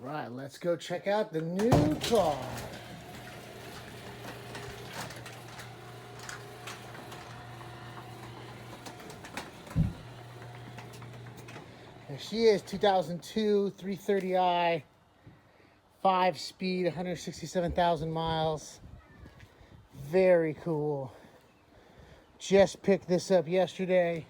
Right, let's go check out the new car. There she is, 2002 330i, 5-speed, 167,000 miles. Very cool. Just picked this up yesterday.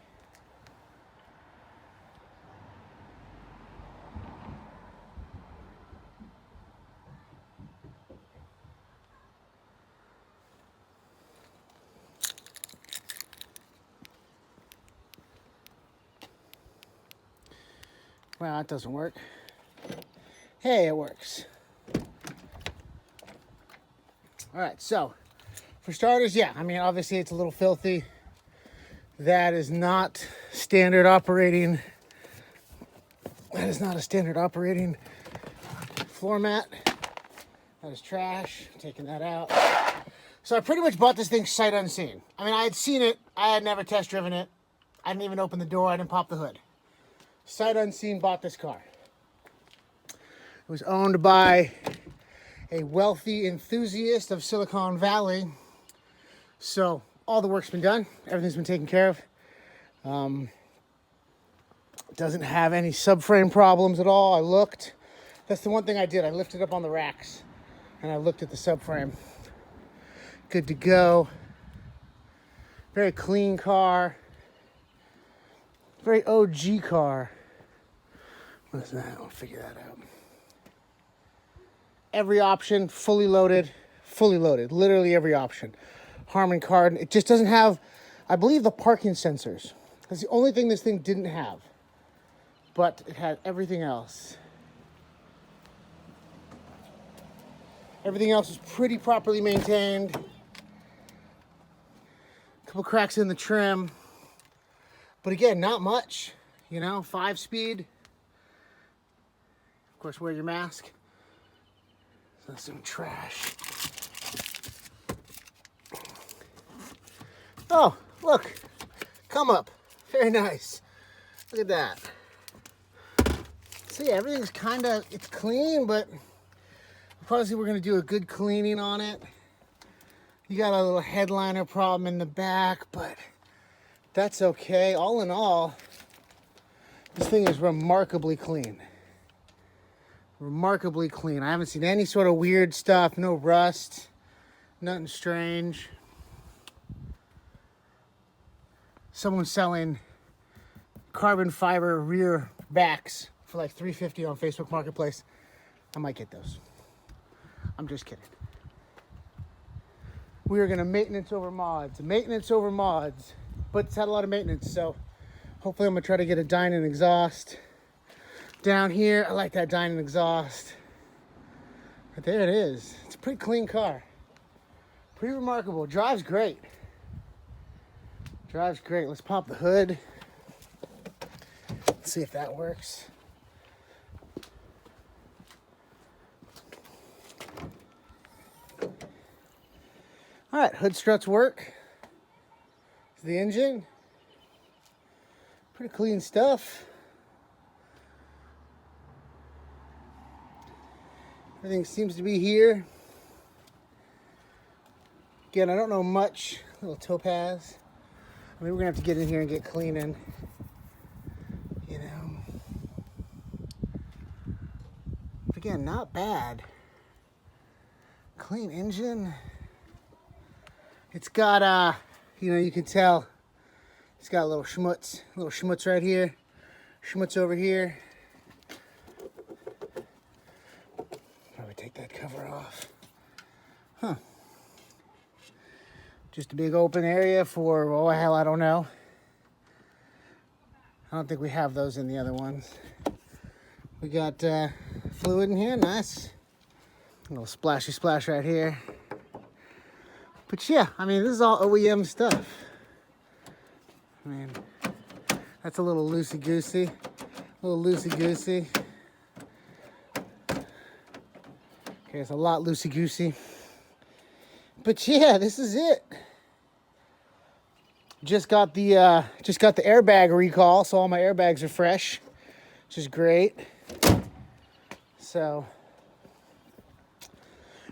Well, that doesn't work. Hey, it works. All right, so for starters, yeah, I mean, obviously it's a little filthy. That is not standard operating. That is not a standard operating floor mat. That is trash. I'm taking that out. So I pretty much bought this thing sight unseen. I mean, I had seen it. I had never test driven it. I didn't even open the door. I didn't pop the hood. Sight unseen, bought this car. It was owned by a wealthy enthusiast of Silicon Valley. So all the work's been done. Everything's been taken care of. Doesn't have any subframe problems at all. I looked. That's the one thing I did. I lifted up on the racks and I looked at the subframe. Good to go. Very clean car. Very OG car. What is that? I'll figure that out. Every option, fully loaded. Fully loaded. Literally every option. Harman Kardon. It just doesn't have, I believe, the parking sensors. That's the only thing this thing didn't have. But it had everything else. Everything else is pretty properly maintained. A couple cracks in the trim. But again, not much. You know, 5-speed. Of course, wear your mask. So that's some trash. Oh, look. Come up. Very nice. Look at that. So yeah, everything's kind of, it's clean, but probably we're going to do a good cleaning on it. You got a little headliner problem in the back, but that's okay. All in all, this thing is remarkably clean. Remarkably clean. I haven't seen any sort of weird stuff, no rust, nothing strange. Someone's selling carbon fiber rear backs for like $350 on Facebook Marketplace. I might get those. I'm just kidding. We are gonna maintenance over mods, but it's had a lot of maintenance, so hopefully I'm gonna try to get a Dynon exhaust down here. I like that Dynon exhaust. But there it is. It's a pretty clean car. Pretty remarkable. Drives great. Drives great. Let's pop the hood. Let's see if that works. All right, hood struts work. It's the engine. Pretty clean stuff. Everything seems to be here. Again, I don't know much. A little topaz. I mean, we're gonna have to get in here and get cleaning. You know. But again, not bad. Clean engine. It's got, you know, you can tell it's got a little schmutz right here, schmutz over here. Probably take that cover off. Huh. Just a big open area for, oh hell, I don't know. I don't think we have those in the other ones. We got fluid in here, nice. A little splashy splash right here. But yeah, I mean, this is all OEM stuff. I mean, that's a little loosey-goosey. A little loosey-goosey. Okay, it's a lot loosey-goosey. But yeah, this is it. Just got the airbag recall, so all my airbags are fresh, which is great. so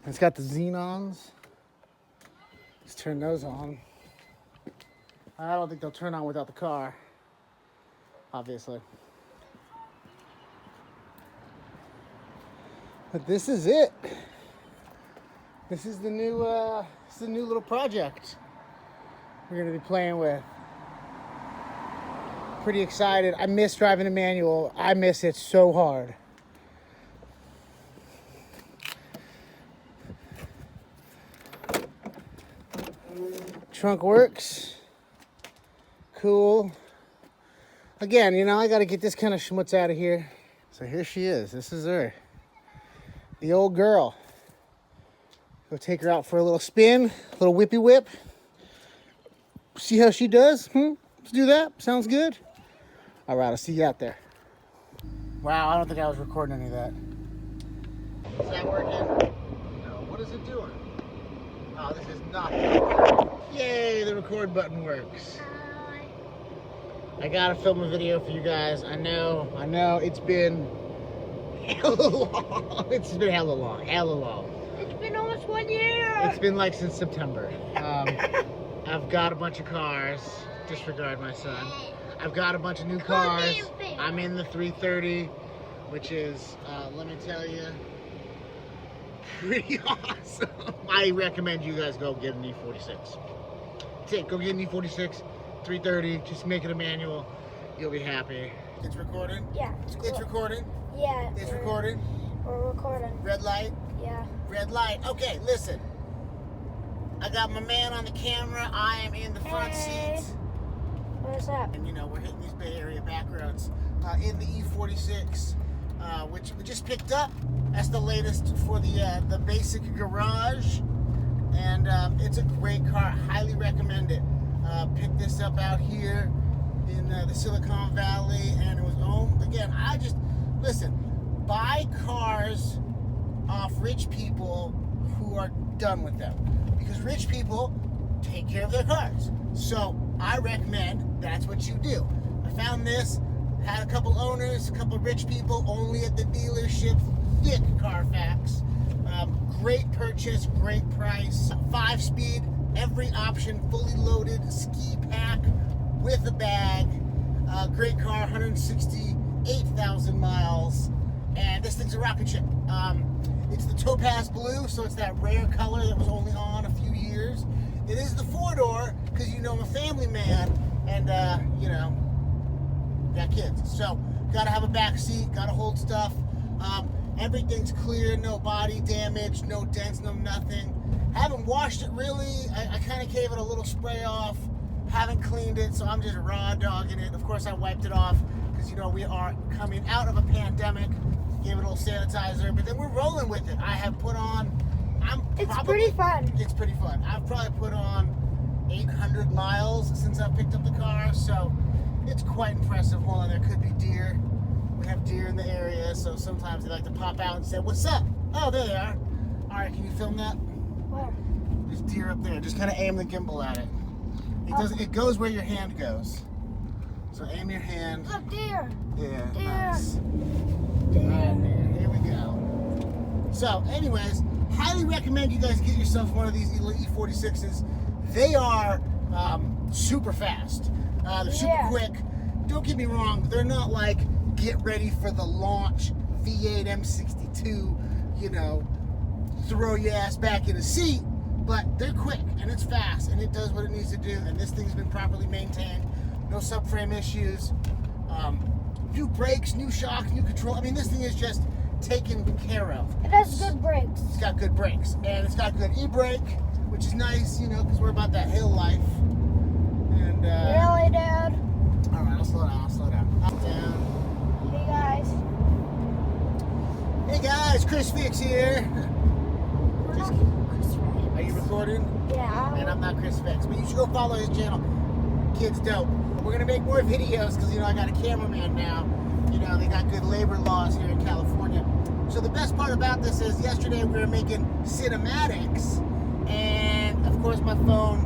it's got the xenons. Let's turn those on. I don't think they'll turn on without the car, obviously. But this is it. This is the new little project we're gonna be playing with. Pretty excited. I miss driving a manual. I miss it so hard. Trunk works. Cool. Again, you know, I gotta get this kind of schmutz out of here. So here she is. This is her. The old girl. Go take her out for a little spin, a little whippy whip. See how she does? Let's do that. Sounds good. All right, I'll see you out there. Wow, I don't think I was recording any of that. Is that working? No. What is it doing? Oh, this is not working. Yay, the record button works. I gotta film a video for you guys. I know, it's been hella long. It's been hella long. It's been almost 1 year. It's been like since September. I've got a bunch of cars. Disregard my son. I've got a bunch of new cars. I'm in the 330, which is, let me tell you, pretty awesome. I recommend you guys go get an E46. Go get an E46, 330, just make it a manual. You'll be happy. It's recording? Yeah. It's recording? Yeah. It's recording? We're recording. Red light? Yeah. Red light. Okay, listen. I got my man on the camera. I am in the front seat. What's up? And you know, we're hitting these Bay Area back roads in the E46, which we just picked up. That's the latest for the basic garage. And it's a great car. Highly recommend it. Picked this up out here in the Silicon Valley, and it was again. Listen. Buy cars off rich people who are done with them, because rich people take care of their cars. So I recommend that's what you do. I found this. Had a couple owners, a couple rich people, only at the dealership. Thick Carfax. Great purchase, great price. 5-speed, every option, fully loaded, ski pack with a bag. Great car, 168,000 miles, and this thing's a rocket ship. It's the topaz blue, so it's that rare color that was only on a few years. It is the 4-door, because you know I'm a family man, and you know, got kids, so gotta have a back seat, gotta hold stuff. Everything's clear, no body damage, no dents, no nothing. Haven't washed it really. I kind of gave it a little spray off. Haven't cleaned it, so I'm just raw dogging it. Of course, I wiped it off because, you know, we are coming out of a pandemic. Gave it a little sanitizer, but then we're rolling with it. I have put on, It's pretty fun. It's pretty fun. I've probably put on 800 miles since I picked up the car, so it's quite impressive. Hold on, there could be deer. We have deer in the area, so sometimes they like to pop out and say, "What's up?" Oh, there they are. All right, can you film that? Where? There's deer up there. Just kind of aim the gimbal at it. It goes where your hand goes. So aim your hand. Look, deer. Yeah, Deer. nice. Deer. All right, there. Here we go. So, anyways, highly recommend you guys get yourself one of these E46s. They are super fast. They're super quick. Don't get me wrong. They're not like get ready for the launch V8 M62, you know, throw your ass back in a seat, but they're quick and it's fast and it does what it needs to do, and this thing's been properly maintained. No subframe issues. New brakes, new shocks, new control. I mean, this thing is just taken care of. It has good brakes. It's got good brakes, and it's got good e-brake, which is nice, you know, because we're about that hill life. And Really, Dad? all right, I'll slow down. Up, down. Hey, guys. Hey guys, Chris Fix here. Are you recording? Yeah. And I'm not Chris Fix, but you should go follow his channel. Kid's dope. We're gonna make more videos because, you know, I got a cameraman now. You know, they got good labor laws here in California. So the best part about this is yesterday we were making cinematics, and of course my phone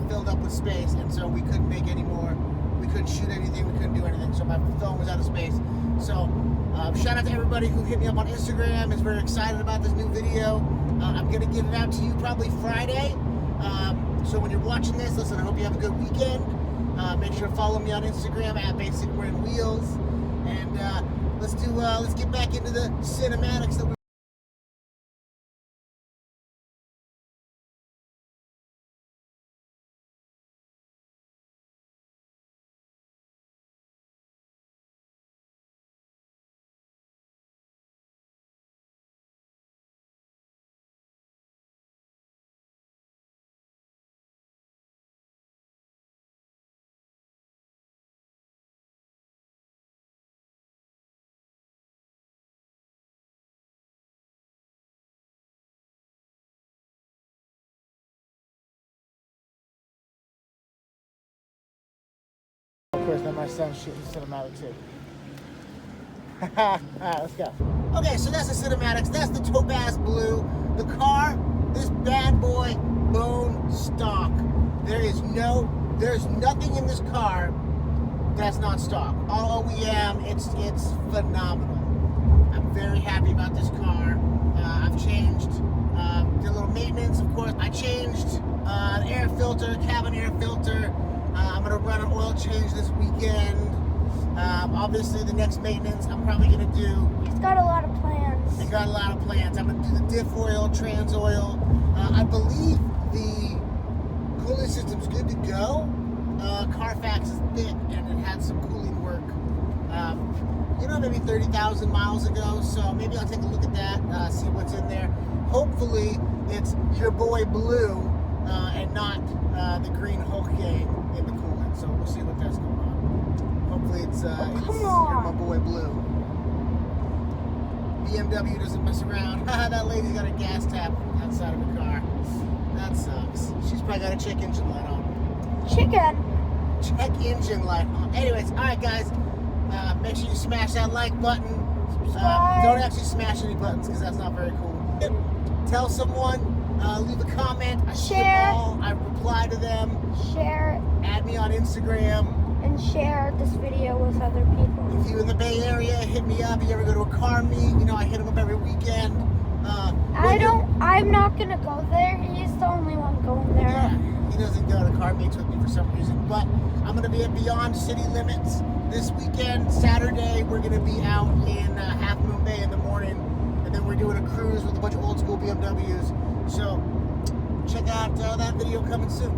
filled up with space, and so we couldn't make any more. We couldn't shoot anything. We couldn't do anything. So my phone was out of space. So Shout out to everybody who hit me up on Instagram, is very excited about this new video. I'm going to get it out to you probably Friday. So when you're watching this, listen, I hope you have a good weekend. Make sure to follow me on Instagram at Basic Wearing Wheels. And let's get back into the cinematics that we Of course, then my son's shooting cinematic too. Alright, let's go. Okay, so that's the cinematics. That's the topaz blue. The car, this bad boy, bone stock. There's nothing in this car that's not stock. All OEM, it's phenomenal. I'm very happy about this car. I've changed, did a little maintenance, of course. I changed an air filter, cabin air filter. I'm gonna run an oil change this weekend. Obviously, the next maintenance I'm probably gonna do. He's got a lot of plans. I got a lot of plans. I'm gonna do the diff oil, trans oil. I believe the cooling system's good to go. Carfax is thick and it had some cooling work. Maybe 30,000 miles ago. So maybe I'll take a look at that, see what's in there. Hopefully, it's your boy Blue and not the Green Hulk gang in the coolant. So we'll see what that's going on. Hopefully it's you're my boy Blue. BMW doesn't mess around. That lady's got a gas tap outside of her car. That sucks. She's probably got a check engine light on. Chicken. Check engine light on. Anyways, alright guys. Make sure you smash that like button. Don't actually smash any buttons because that's not very cool. Tell someone. Leave a comment. I see them all. I reply to them. Share. Add me on Instagram. And share this video with other people. If you're in the Bay Area, hit me up. If you ever go to a car meet, I hit him up every weekend. I'm not gonna go there. He's the only one going there. Yeah, he doesn't go to car meets with me for some reason. But I'm gonna be at Beyond City Limits this weekend. Saturday, we're gonna be out in Half Moon Bay in the morning, and then we're doing a cruise with a bunch of old school BMWs. So check out that video coming soon.